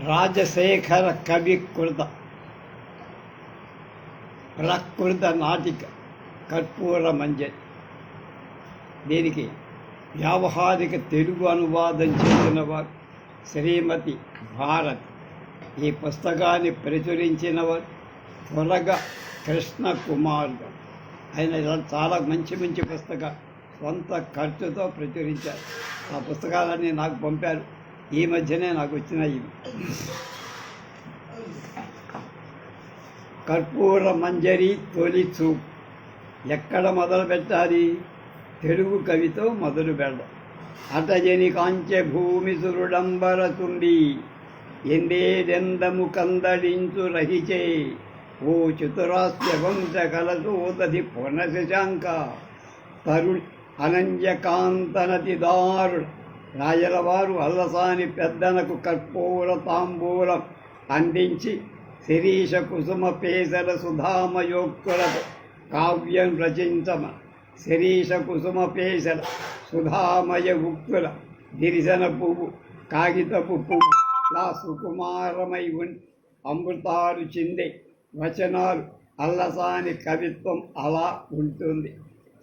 రాజశేఖర కవి కృత ప్రకృత నాటిక కర్పూర మంజరి. దీనికి వ్యావహారిక తెలుగు అనువాదం చేసినవారు శ్రీమతి భారతి. ఈ పుస్తకాన్ని ప్రచురించినవారు త్వరగా కృష్ణ కుమార్ గారు. ఆయన చాలా మంచి మంచి పుస్తకాలు సొంత ఖర్చుతో ప్రచురించారు. ఆ పుస్తకాలన్నీ నాకు పంపారు. ఈ మధ్యనే నాకు వచ్చినాయి. కర్పూర మంజరి తొలి చూపు. ఎక్కడ మొదలు పెట్టాలి? తెలుగు కవితో మొదలు పెడదాం. అటజని కాంచె భూమి సురుడంబర తుండి ఎందేదెందము కందడించు రహిచే ఓ చతురాస్య వంశ కలసోదధి పూర్ణశశాంక తరుణ్ అనంజకాంతనతి దారుణ రాయలవారు అల్లసాని పెద్దనకు కర్పూర తాంబూలం అందించి శిరీష కుసుమ పేసల సుధామయోక్కులతో కావ్యం రచించమ. శిరీష కుసుమ పేసల సుధామయ ఉక్కుల దిరిశన పువ్వు కాగితపు పువ్వు లా సుకుమారమై ఉండి అమృతాలు చిందే వచనాలు అల్లసాని కవిత్వం అలా ఉంటుంది.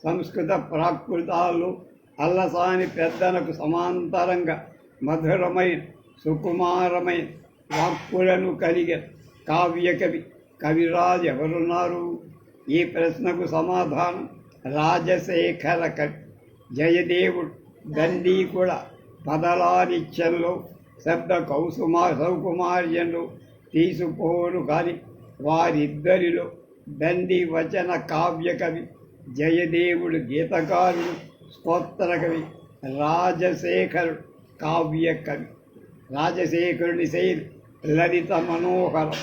సంస్కృత ప్రాకృతాలు అల్లసాని పెద్దనకు సమాంతరంగా మధురమైన సుకుమారమైన వాక్కులను కలిగే కావ్యకవి కవిరాజు ఎవరున్నారు? ఈ ప్రశ్నకు సమాధానం రాజశేఖర కవి. జయదేవుడు దండీకుల పదలానిత్యంలో శబ్ద సౌకుమార్యంలో తీసుకోరు కానీ వారిద్దరిలో దండి వచన కావ్యకవి జయదేవుడు గీతకారుడు స్తోత్రకవి, రాజశేఖరుడు కావ్యకవి. రాజశేఖరుని శైలి లలిత మనోహరం.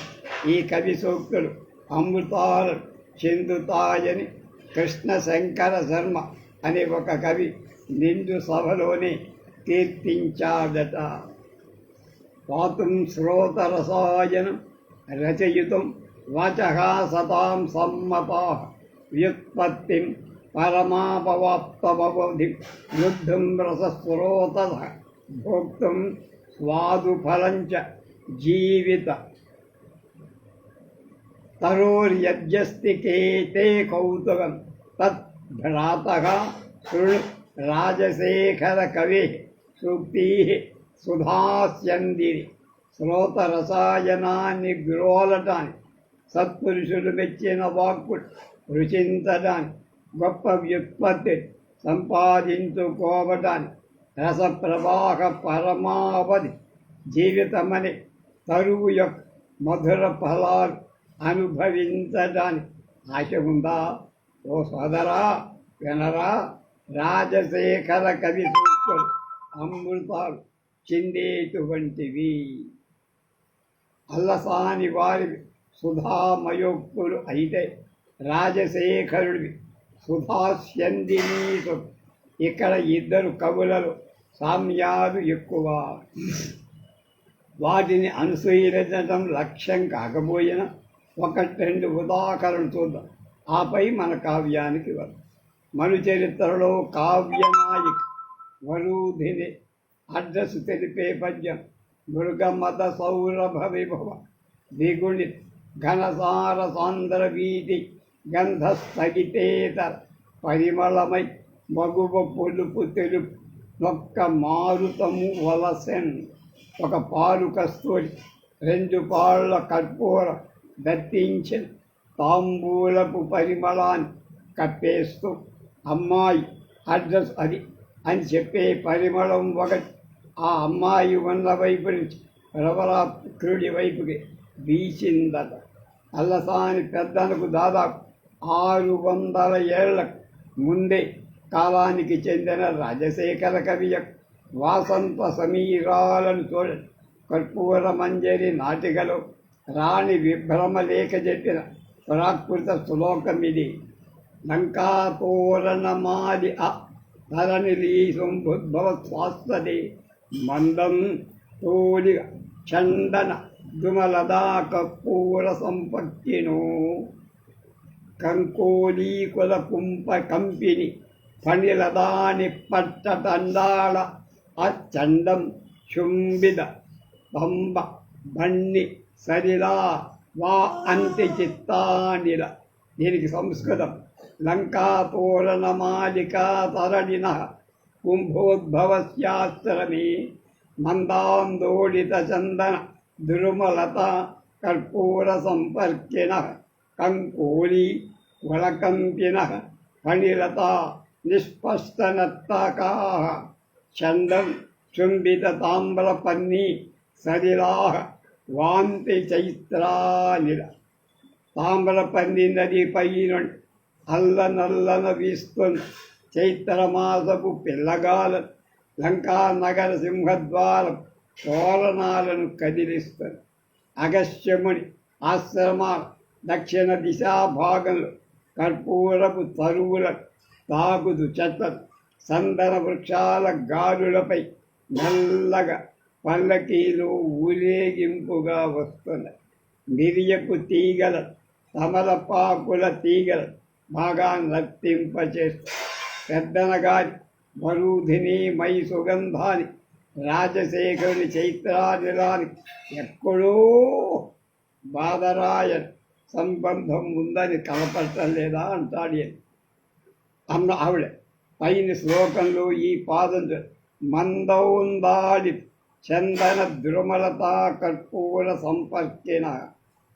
ఈ కవి సూక్తులు అమృతాలు చెందుతాయని కృష్ణ శంకర శర్మ అనే ఒక కవి నిండు సభలోనే కీర్తించాడట. పాతుం శ్రోతరసాయనం రచయితుం వాచః సతాం సమ్మతా వ్యుత్పత్తిం పరమాపవాప్తమవధిం యుద్ధం రసస్రోతః భోక్తుం స్వాదుఫలంచ జీవిత తరోర్యజ్ఞస్తి కేతే కౌతుకం తత్ భ్రాతః శృణు రాజశేఖర కవి సూక్తి సుధాస్యందిరి. శ్రోతరసాయనాన్ని గ్రోలటాన్ని, సత్పురుషులు మెచ్చిన వాక్కులు రుచించటాన్ని, గొప్ప వ్యుత్పత్తి సంపాదించుకోవటాన్ని, రసప్రవాహ పరమావధి జీవితమని తరువు యొక్క మధుర ఫలాలు అనుభవించటానికి ఆశ ఉందా? ఓ సోదరా వినరా, రాజశేఖర కవి సూక్తులు అమృతాలు చిందేటువంటివి. అల్లసాని వారివి సుధామయోక్తులు అయితే రాజశేఖరుడివి సుధాస్యందినీ. ఇక్కడ ఇద్దరు కవులలో సామ్యాలు ఎక్కువ. వాటిని అనుసరించడం లక్ష్యం కాకపోయినా ఒకటి రెండు ఉదాహరణ చూద్దాం. ఆపై మన కావ్యానికి వద్దాం. మను చరిత్రలో కావ్యనాయిక వరూధిని అడ్రస్ తెలిపే పద్యం మృగమద సౌరభ విభవ ద్విగుణి ఘనసార సాంద్ర వీధి గంధస్థగితేతర పరిమళమై మగువ పొలుపు తెలుపు నొక్క మారుతము వలసెన్. ఒక పాలు కస్తూరి, రెండు పాళ్ళ కర్పూరం దట్టించిన తాంబూలపు పరిమళాన్ని కప్పేస్తూ అమ్మాయి అడ్రస్ అది అని చెప్పే పరిమళం ఒకటి ఆ అమ్మాయి ఉన్న వైపు నుంచి ప్రవరాత్రుడి వైపుకి వీచిందట. అల్లసాని పెద్దనకు దాదాపు 600 ఏళ్లకు ముందే కాలానికి చెందిన రాజశేఖర కవి యొక్క వాసంత సమీరాలను చూడండి. కర్పూర మంజరి నాటికలో రాణి విభ్రమలేఖ చెప్పిన ప్రాకృత శ్లోకం ఇది. లంకాతోరణమాది ధరణిలీసుంభుద్భవ స్వాస్తదే మందం తోలి చందన దుమలదా కర్పూర సంపత్తిను కంకోలీకుల కుంప కంపిని ఫణిలదాని పట్టతండాళ అచ్చండం శుంభిద పంబ బండి సరిలా వా అంతి చిత్తానిల. దీనికి సంస్కృతం లంకాతోరణమాలికా తరణిన కుంభోద్భవస్యాశ్రమే మందాందోళిత చందన దురుమలత కర్పూర సంపర్కిణ కంకోళి వలకంపిన ఫణిలత నిష్పష్టనత్తకా చందం చుంబిత తామ్రపన్నీ సరిలా వాంతి చైత్రానిల. తామ్రపల్లి నది పైన అల్లనల్లన వీస్తున్న చైత్రమాసపు పిల్లగాల లంకానగర సింహద్వారం తోరణాలను కదిలిస్తుంది. అగస్త్యముని ఆశ్రమాల దక్షిణ దిశా భాగంలో కర్పూరపు తరువుల తాగుదు చెట్లను సందన వృక్షాల గాలులపై మెల్లగా పల్లకీలు ఊరేగింపుగా వస్తున్నాయి. మిరియపు తీగల తమలపాకుల తీగల బాగా నర్తింపచేస్తాయి. పెద్దనగారి వరూధిని మై సుగంధాన్ని రాజశేఖరుని చైత్రానిలానికి ఎక్కడో బాదరాయణ సంబంధం ఉందని కనపడలేదా అంటాడు అన్న ఆవిడ. పైన శ్లోకంలో ఈ పాదం మందౌందాడి చందన ద్రుమలతా కర్పూర సంపర్కిన.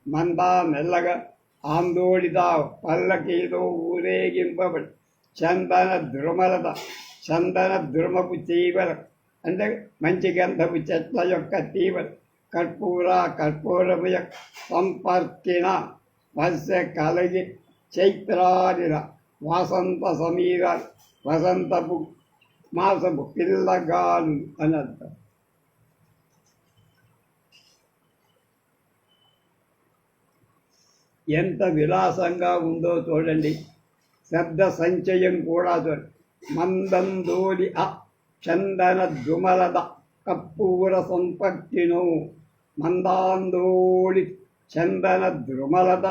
మందా మెల్లగా ఆందోళిత పల్లకీలో ఊరేగింపబడి చందన ద్రుమలత చందన ద్రుమపు తీవల అంటే మంచి గంధపు చెట్ల యొక్క తీవల కర్పూరము యొక్క సంపర్కిన స్పర్శ కలిగి చైత్రానిల వసంత సమీరాలు వసంతపు మాసపు పిల్లగాలు అని అర్థం. ఎంత విలాసంగా ఉందో చూడండి. శబ్ద సంచయం కూడా చూడండి. మందందోలి చందన దుమలద కర్పూర సంపర్కినో మందాందోళి చందన ద్రుమలద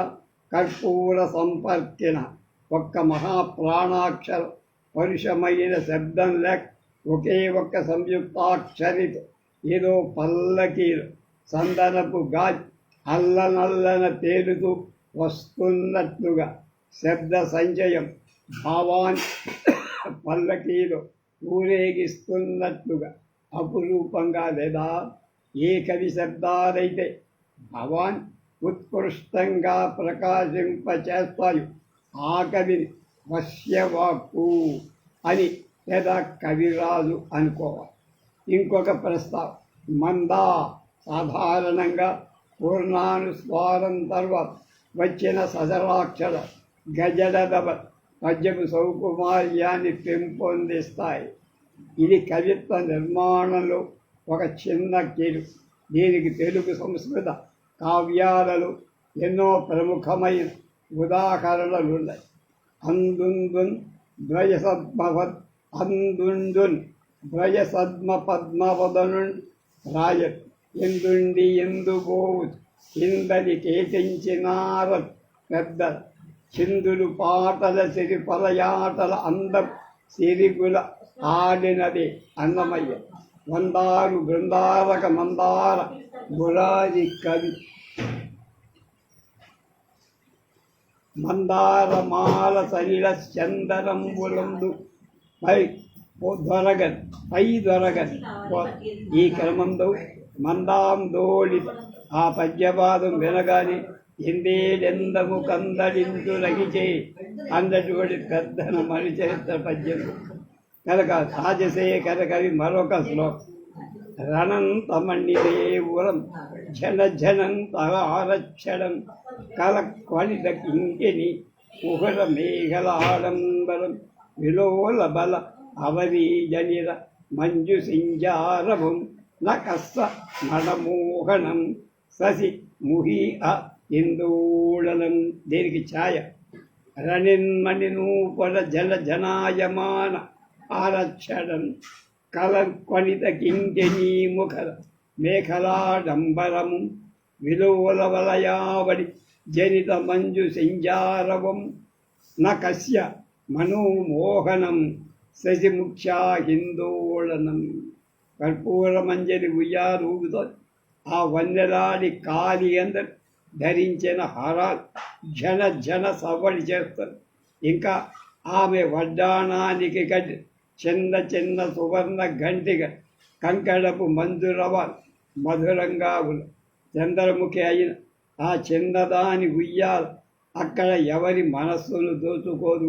కర్పూర సంపర్కిన. ఒక్క మహాప్రాణాక్షర పరుషమైన శబ్దం లేక ఒకే ఒక్క సంయుక్తాక్షరితో ఏదో పల్లకీలు సందనపు గాలి అల్లనల్లన తేలుతూ వస్తున్నట్లుగా శబ్ద సంచయం భావాన్ని పల్లకీలో ఊరేగిస్తున్నట్లుగా అపురూపంగా లేదా ఏ కవి శబ్దాలైతే భావాన్ని ఉత్కృష్టంగా ప్రకాశింపచేస్తాయో ఆ కవిని వశ్యవాక్కు అని లేదా కవిరాజు అనుకోవాలి. ఇంకొక ప్రస్తావం మందా సాధారణంగా పూర్ణానుస్వారం తర్వాత వచ్చిన సజరాక్షర గజడదవ పద్యపు సౌకుమార్యాన్ని పెంపొందిస్తాయి. ఇది కవిత్వ నిర్మాణంలో ఒక చిన్న కీలు. దీనికి తెలుగు సంస్కృత కావ్యాలలో ఎన్నో ప్రముఖమైన ఉదాహరణలున్నాయి. అందుందున్ ద్వయసద్మవద్ అందుండున్ ద్వయసద్మ పద్మవదనున్ రాయ ఎందుండి ఎందుపోవు కిందని కేటించినార పెద్ద చిందులు పాటల సిరిపలయాటల అందం సిరిగుల ఆడినది అన్నమయ్య. వందారు బృందారక మందార గురాది కవి మందారమాల సలిల చందనంబులందు పై దొరగన్ ఈ క్రమంలో మందాందోళిత ఆ పద్యపాదం వినగానే ఇందేడెందము కందడిందు రగిచే అందటువంటి పెద్దన మణిచరిత్ర పద్యం కనుక రాజశేఖర కవి మరొక శ్లోకం రణంతమణిదేవురం జనంతహారక్షణం కలక్వణిత కింకిని కుహర మేఘలాడంబరం విలోల బల అవరీజనిర మంజు సింజారవం నకస్స నడమోహనం ససి ముహి ఇందూళనం. దీనికి ఛాయ రణిన్మణినూపర జల జనాయమాన ఆరక్షణం కలక్వణిత కింకినీ ముఖర మేఖలాడంబరము విలోల వలయావడి జనిత మంజు సింజారవం నకస్య మనోమోహనం శశిముఖ్యా హిందోళనం. కర్పూర మంజరి ఉయ్యాలూగుతో ఆ వన్నెలాడి కాలి అందరు ధరించిన హారాలు జన జన సవ్వడి చేస్తారు. ఇంకా ఆమె వడ్డాణానికి కట్టి చిన్న చిన్న సువర్ణ గంటిగా కంకణపు మంజురవాలు మధురంగా ఉన్న చంద్రముఖి అయిన ఆ చిన్నదాని ఉయ్యాల అక్కడ ఎవరి మనస్సును దోచుకోదు.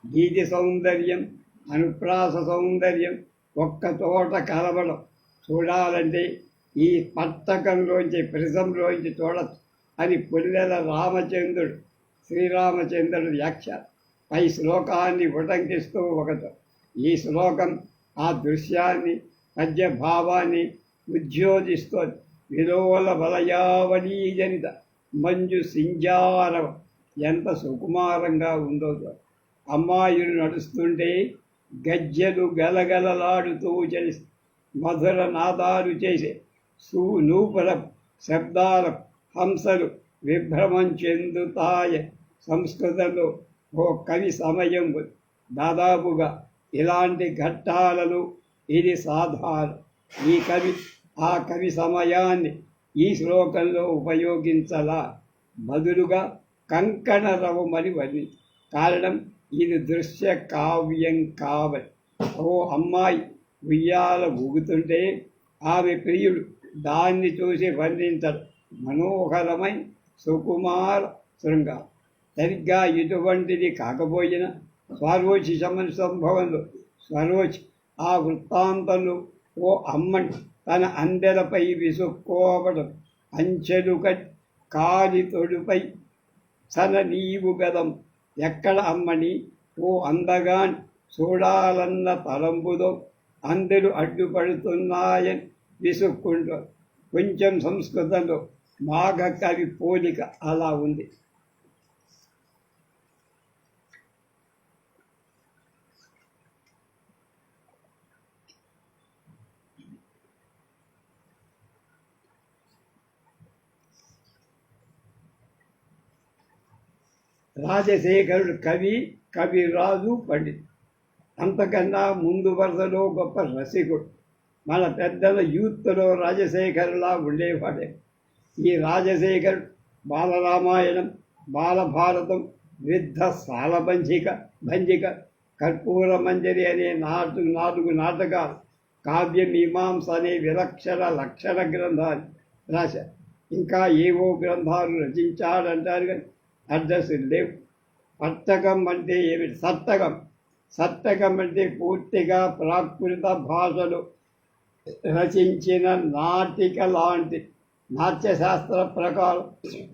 గీతి సౌందర్యం, అనుప్రాస సౌందర్యం ఒక్క తోట కలవడం చూడాలంటే ఈ పట్టకంలోంచి ప్రిజంలోంచి చూడచ్చు అని పుల్లెల రామచంద్రుడు శ్రీరామచంద్రుడు వ్యాఖ్య పై శ్లోకాన్ని ఉటంకిస్తూ ఒకటి. ఈ శ్లోకం ఆ దృశ్యాన్ని పద్య భావాన్ని ఉద్యోజిస్తోంది. విలోల వలయావళీజనిత మంజు సింజారవ ఎంత సుకుమారంగా ఉందో. అమ్మాయిలు నడుస్తుంటే గజ్జెలు గలగలలాడుతూ చేసి మధుర నాదాలు చేసే నూపుల శబ్దాల హంసలు విభ్రమం చెందుతాయ. సంస్కృతంలో ఓ కవి సమయం దాదాపుగా ఇలాంటి ఘట్టాలను ఇది సాధారణ. ఈ కవి ఆ కవి సమయాన్ని ఈ శ్లోకంలో ఉపయోగించలా, బదులుగా కంకణరవమని వర్ణించి కారణం ఇది దృశ్య కావ్యం కావాలి. ఓ అమ్మాయి ఉయ్యాల ఊగుతుంటే ఆమె ప్రియుడు దాన్ని చూసి వర్ణించడం మనోహరమై సుకుమార శృంగారం. సరిగ్గా ఇటువంటిది కాకపోయినా స్వరోచి సంభవంలో స్వరోచి ఆ వృత్తాంతంలో ఓ అమ్మని తన అందెలపై విసుక్కోవడం, అంచెలు కాలి తొడుపై సన నీవు గదం ఎక్కడ అమ్మని ఓ అందగాన్ చూడాలన్న తలంపుదో అందరూ అడ్డుపడుతున్నాయని విసుక్కుంటారు. కొంచెం సంస్కృతంలో మాఘ కవి పోలిక అలా ఉంది. రాజశేఖరుడు కవి, కవిరాజు, పండిత్. అంతకన్నా ముందు వరుసలో గొప్ప రసికుడు. మన పెద్దల యూత్లో రాజశేఖరులా ఉండేవాడే. ఈ రాజశేఖరుడు బాలరామాయణం, బాలభారతం, వృద్ధ భంజిక, కర్పూర మంజరి అనే నాలుగు నాటకాలు, కావ్యమీమాంస అనే విలక్షణ లక్షణ గ్రంథాలు రాశారు. ఇంకా ఏవో గ్రంథాలు రచించాడంటారు కానీ అడ్రస్సులు లేవు. పట్టకం అంటే ఏమిటి? సట్టకం అంటే పూర్తిగా ప్రాకృత భాషలో రచించిన నాటిక లాంటి. నాట్యశాస్త్ర ప్రకారం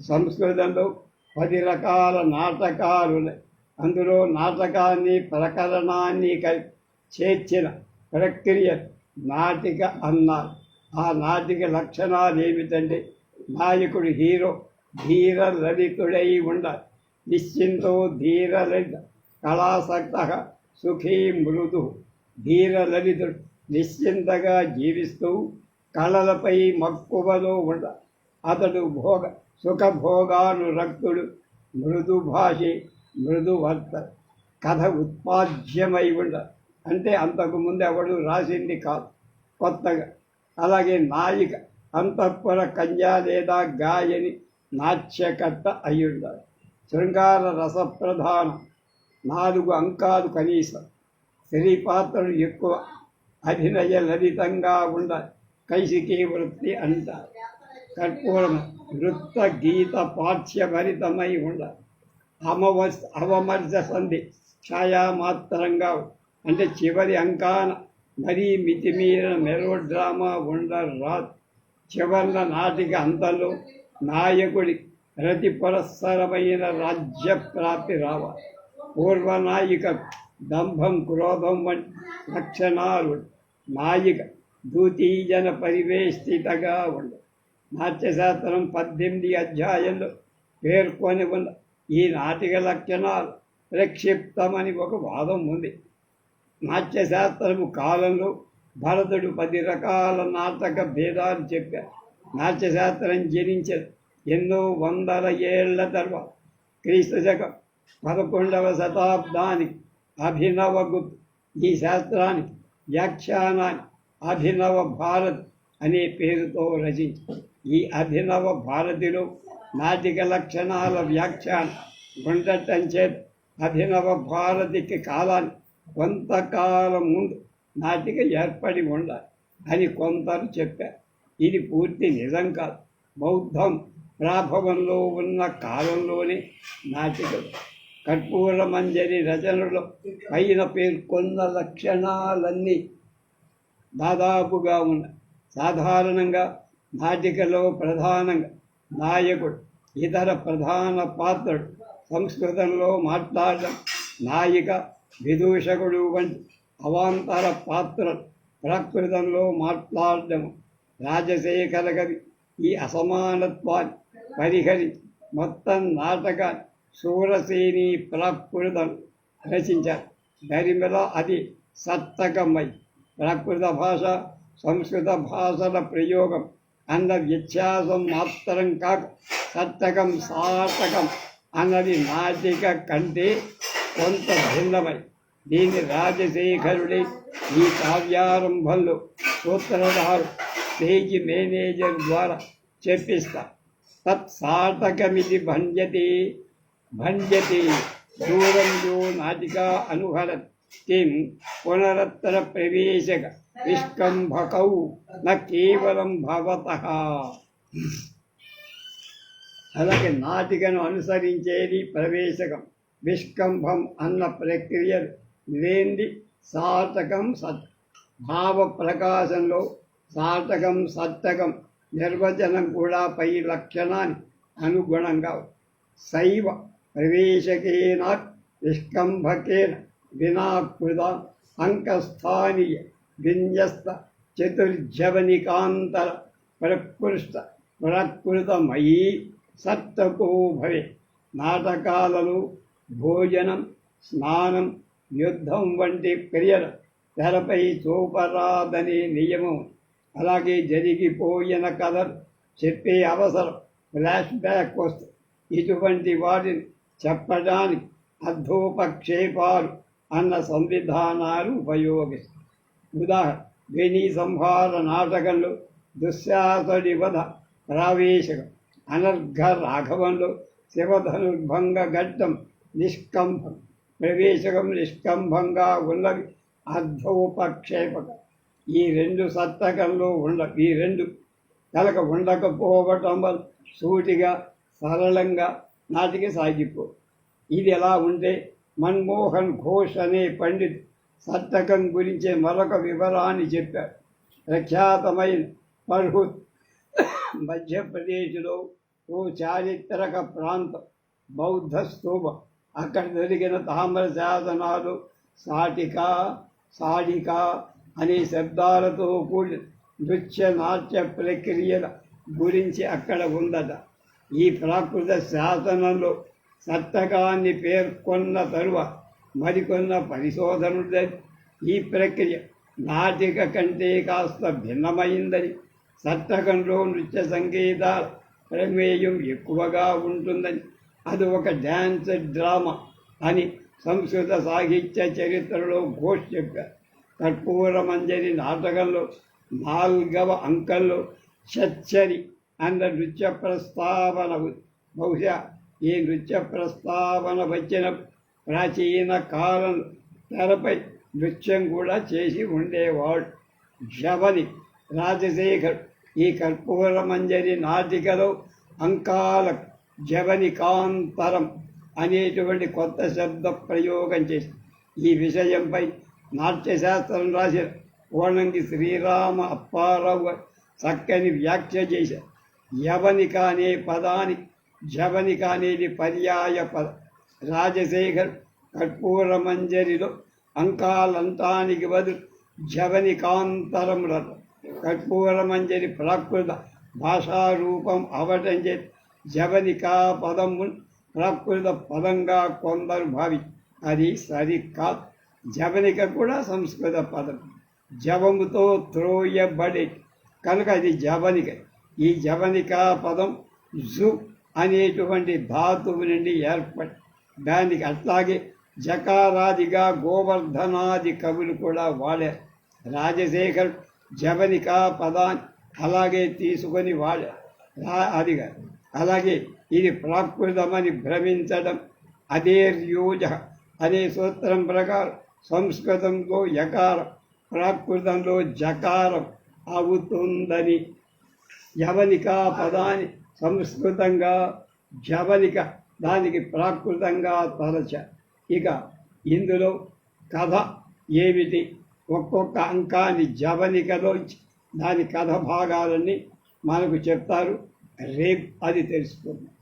సంస్కృతంలో 10 రకాల నాటకాలు ఉన్నాయి. అందులో నాటకాన్ని ప్రకరణాన్ని చేర్చిన ప్రక్రియ నాటిక అన్నారు. ఆ నాటిక లక్షణాలు ఏమిటంటే నాయకుడు హీరో ధీర లలితుడై ఉండాలి. నిశ్చింతో ధీర లలిత కళాసక్త సుఖీ మృదు. ధీర లలితుడు నిశ్చింతగా జీవిస్తూ కళలపై మక్కువలో ఉండాలి. అతడు సుఖభోగానురక్తుడు, మృదు భాషి, మృదువర్త. కథ ఉత్పాద్యమై ఉండాలి. అంటే అంతకుముందు ఎవడు రాసింది కాదు, కొత్తగా. అలాగే నాయిక అంతఃపుర కన్య లేదా గాయని, నాట్యకర్త అయి ఉండాలి. శృంగార రసప్రధానం, 4 అంకాలు కనీసం. స్త్రీ పాత్రలు ఎక్కువ, అభినయ లలితంగా ఉండాలి. కైశికీ వృత్తి అంటారు. కర్పూరం నృత్య గీత పాఠ్యభరితమై ఉండాలి. అవమర్శ సంధి ఛాయామాత్రంగా, అంటే చివరి అంకాన మరీ మితిమీరిన మెలోడ్రామా ఉండరాదు. చివరిన నాటిక అంతంలో నాయకుడి రతి పురస్సరమైన రాజ్య ప్రాప్తి రావాలి. పూర్వనాయిక దంభం, క్రోధం వంటి లక్షణాలు. నాయిక ద్వితీయన పరివేష్టితగా ఉండదు. నాట్యశాస్త్రం 18 అధ్యాయంలో పేర్కొని ఉన్న ఈ నాటిక లక్షణాలు ప్రక్షిప్తమని ఒక వాదం ఉంది. నాట్యశాస్త్రము కాలంలో భరతుడు 10 రకాల నాటక భేదాలు చెప్పారు. నాట్యశాస్త్రం జనించదు ఎన్నో వందల ఏళ్ల తర్వాత. క్రీస్తు శకం 11వ శతాబ్దానికి అభినవగుప్తు ఈ శాస్త్రానికి వ్యాఖ్యానాన్ని అభినవ భారత్ అనే పేరుతో రచించి ఈ అభినవ భారతిలో నాటిక లక్షణాల వ్యాఖ్యానం ఉండటం చేత అభినవ భారతికి కాలాన్ని కొంతకాలం ముందు నాటిక ఏర్పడి ఉండాలి అని కొందరు చెప్పారు. ఇది పూర్తి నిజం కాదు. బౌద్ధం ప్రాభవంలో ఉన్న కాలంలోనే నాటికలు కర్పూర మంజరి రచనలో పైన పేర్కొన్న లక్షణాలన్నీ దాదాపుగా ఉన్నాయి. సాధారణంగా నాటికలో ప్రధానంగా నాయకుడు, ఇతర ప్రధాన పాత్రలు సంస్కృతంలో మాట్లాడడం, నాయిక, విదూషకుడు వంటి అవాంతర పాత్రలు ప్రాకృతంలో మాట్లాడడం. రాజశేఖర కవి ఈ అసమానత్వాన్ని పరిహరించి మొత్తం నాటకాన్ని శూరసేని ప్రాకృతం రచించారు. దరిమిల అది సత్తకమై ప్రాకృత భాష సంస్కృత భాషల ప్రయోగం అన్న వ్యత్యాసం మాత్రం కాక సత్తకం సార్థకం అన్నది నాటిక కంటే కొంత భిన్నమై దీని రాజశేఖరుడి ఈ కావ్యారంభంలో సూత్రధారు స్టేజ్ మేనేజర్ ద్వారా చెప్పిస్తారు. తత్సార్థకమిది భంజతి దూరం యో నాటికా అనుహరత్ కిం పునరత్ర ప్రవేశక విష్కంభకౌ న కేవలం భవతః. అలాగే నాటికను అనుసరించేది ప్రవేశకం, విష్కంభం అన్న ప్రక్రియలు లేనిది సార్థకం సత్. భావ ప్రకాశంలో సార్థకం సత్తకం నిర్వచనం కూడా పై లక్షణాన్ని అనుగుణంగా శైవ ప్రవేశకేన విష్కంభకేన వినాకృత అంకస్థానీయ విన్యస్త చతుర్జవనికాంతర ప్రకృతమయీ సత్తకో భవే. నాటకాలలో భోజనం, స్నానం, యుద్ధం వంటి క్రియలు తెరపై చూపరాదనే నియమం, అలాగే జరిగిపోయిన కథలు చెప్పే అవసరం, ఫ్లాష్ బ్యాక్ వస్తుంది. ఇటువంటి వాటిని చెప్పడానికి అర్థోపక్షేపాలు అన్న సంవిధానాలు ఉపయోగిస్తారు. ఉదాహరణ, వేణీ సంహార నాటకంలో దుశ్శాసడి వధ ప్రావేశకం, అనర్ఘ రాఘవంలో శివధనుర్భంగ ఘట్టం నిష్కంభం. ప్రవేశకం నిష్కంభంగా ఉన్నవి అర్థోపక్షేపకం. ఈ రెండు సత్తకంలో ఈ రెండు కనుక ఉండకపోవటం వల్ల సూటిగా సరళంగా నాటికి సాగిపో. ఇది ఎలా ఉంటే మన్మోహన్ ఘోష్ అనే పండిత్ సత్తకం గురించే మరొక వివరాన్ని చెప్పారు. ప్రఖ్యాతమైన పర్హుత్ మధ్యప్రదేశ్లో ఓ చారిత్రక ప్రాంతం, బౌద్ధ స్తూపం. అక్కడ దొరికిన తామ్ర శాసనాలు సాడిక అనే శబ్దాలతో కూడిన నృత్య నాట్య ప్రక్రియల గురించి అక్కడ ఉందట. ఈ ప్రాకృత శాసనంలో సత్తకాన్ని పేర్కొన్న తరువాత మరికొన్న పరిశోధనులు ఈ ప్రక్రియ నాటిక కంటే కాస్త భిన్నమైందని, సత్తకంలో నృత్య సంగీతాల ప్రమేయం ఎక్కువగా ఉంటుందని, అది ఒక డ్యాన్స్ డ్రామా అని సంస్కృత సాహిత్య చరిత్రలో ఘోష్ చెప్పారు. కర్పూర మంజరి నాటకంలో 4వ అంకంలో చచ్చరి అన్న నృత్య ప్రస్తావన ఉంది. బహుశా ఈ నృత్య ప్రస్తావన వచ్చిన ప్రాచీన కాలం తెరపై నృత్యం కూడా చేసి ఉండేవాడు. జవని రాజశేఖర్ ఈ కర్పూర మంజరి నాటికలో అంకాల జవనికాంతరం అనేటువంటి కొత్త శబ్ద ప్రయోగం చేసి ఈ విషయంపై నాట్యశాస్త్రం రాసిన కోణంగి శ్రీరామ అప్పారావు చక్కని వ్యాఖ్య చేశారు. యవనిక అనే పదానికి జవనిక అనేది పర్యాయ పదం. రాజశేఖర్ కర్పూర మంజరిలో అంకాలంతానికి బదులు జవనికాంతరం రథ కర్పూర మంజరి ప్రాకృత భాషారూపం అవటం చేతి జవనికా పదము ప్రాకృత పదంగా కొందరు భావి. అది సరికాదు. జవనిక కూడా సంస్కృత పదం, జవముతో త్రోయబడే కనుక అది జవనిక. ఈ జవనికా పదం జు అనేటువంటి ధాతువు నుండి ఏర్పడి దానికి అట్లాగే జకారాదిగా గోవర్ధనాది కవులు కూడా వాడారు. రాజశేఖర్ జవనికా పదాన్ని అలాగే తీసుకొని వాడారు. అదిగా అలాగే ఇది ప్రాకృతమని భ్రమించడం. అదే ర్యూజ అనే సూత్రం ప్రకారం సంస్కృతంలో యకారం ప్రాకృతంలో జకారం అవుతుందని. యవనిక పదాన్ని సంస్కృతంగా జవనిక దానికి ప్రాకృతంగా తలచ. ఇక ఇందులో కథ ఏమిటి, ఒక్కొక్క అంకాన్ని జవనికలోంచి దాని కథ భాగాలన్నీ మనకు చెప్తారు. రేపు అది తెలుసుకుందాం.